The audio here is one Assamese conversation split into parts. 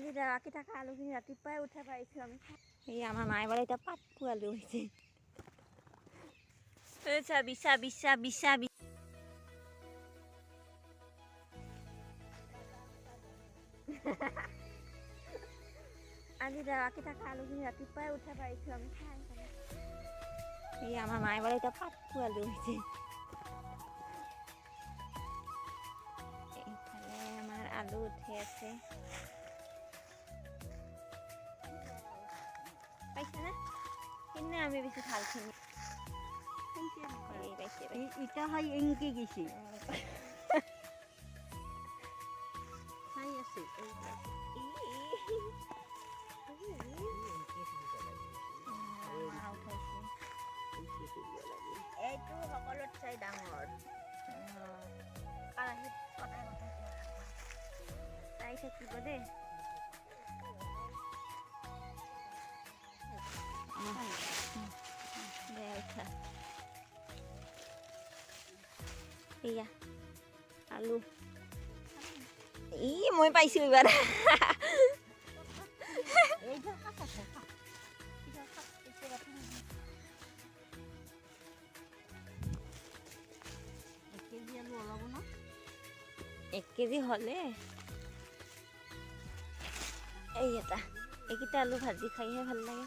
আজি ৰাতি থকা আলুখিনি ৰাতিপুৱাই উঠাই পাৰিছোঁ আমি। এই আমাৰ মায়ে বোলে এতিয়া পাত পোৱালি হৈছে। বিছা বিছা বিছা আজি ৰাতি থকা আলুখিনি ৰাতিপুৱাই উঠাই পাৰিছোঁ আমি খাই। এই আমাৰ মায়ে বোলে এতিয়া পাত পোৱালি হৈছে। এইফালে আমাৰ আলু উঠি আছে। পাইছেনে? কিনে আমি বেছি ভালখিনি ইটা হয় এনকে গেছি খাই আছে এইটো সকলোত চাই ডাঙৰ কেৰাহীত কটাই চাই থাকিব দেই। এয়া আলু মই পাইছোঁ এইবাৰ। এক কেজি হলে এইকেইটা আলু ভাজি খাইহে ভাল লাগে।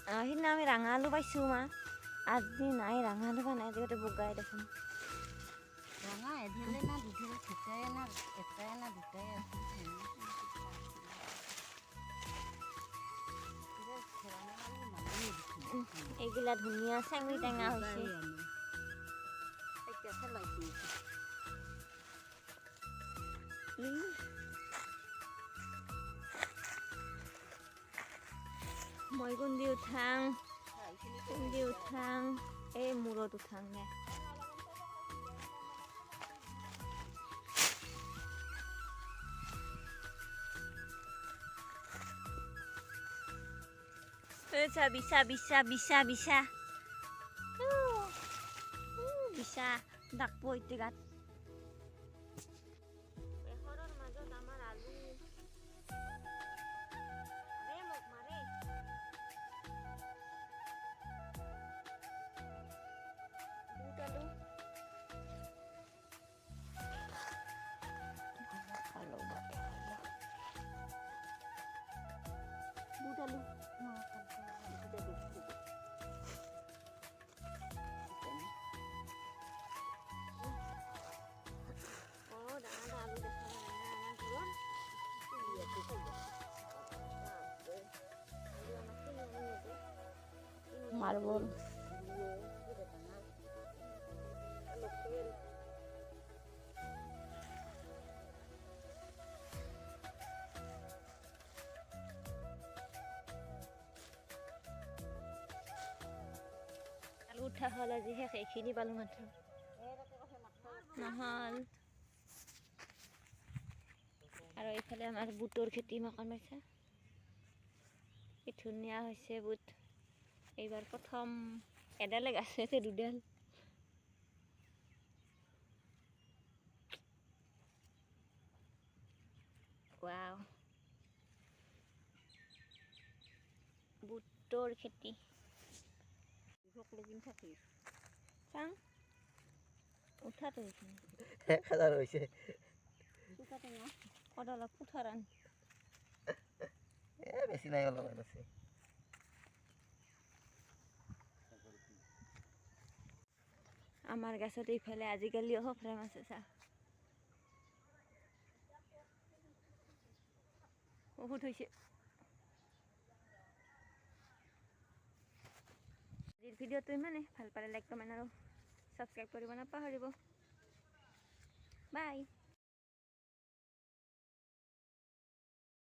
সেইদিনা আমি ৰঙা আলু পাইছোঁ মা, আজি নাই ৰঙা আলু বা নাই, আজিকালি বগাই দেখোন। ৰঙা এদিলে না দুদিলে দুটাই না এটাই না দুটাই আছে। এইগিলা ধুনীয়া চেঙি টেঙা হৈছে। মই কোনদি উঠাং এই মূৰত উঠাং দে। বিছা বিছা বিছা বিছা বিছা ডাকব এতিয়া গাত। এশৰৰ মাজত আমাৰ আলু মোক মাৰে। বুট আলু বুট আলু মাৰ্বল আলু উঠা হল আজি শেষ, এইখিনি পালো মাত্ৰ নহল। আৰু এইফালে আমাৰ বুটৰ খেতি মকান পাইছে, কি ধুনীয়া হৈছে বুট। এইবাৰ প্ৰথম এডালে গাছে দুডাল। ৱাও, বুটৰ খেতি চাং উঠাটো হৈছে কদালত পুঠাৰান বেছি নাই অলপ আছে। আমাৰ গাছত এইফালে আজিকালি ফ্ৰেম আছে চা, বহুত হৈছে। আজিৰ ভিডিঅ'টো ইমানে, ভাল পালে লাইক কমেণ্ট আৰু ছাবস্ক্ৰাইব কৰিব নাপাহৰিব। বাই।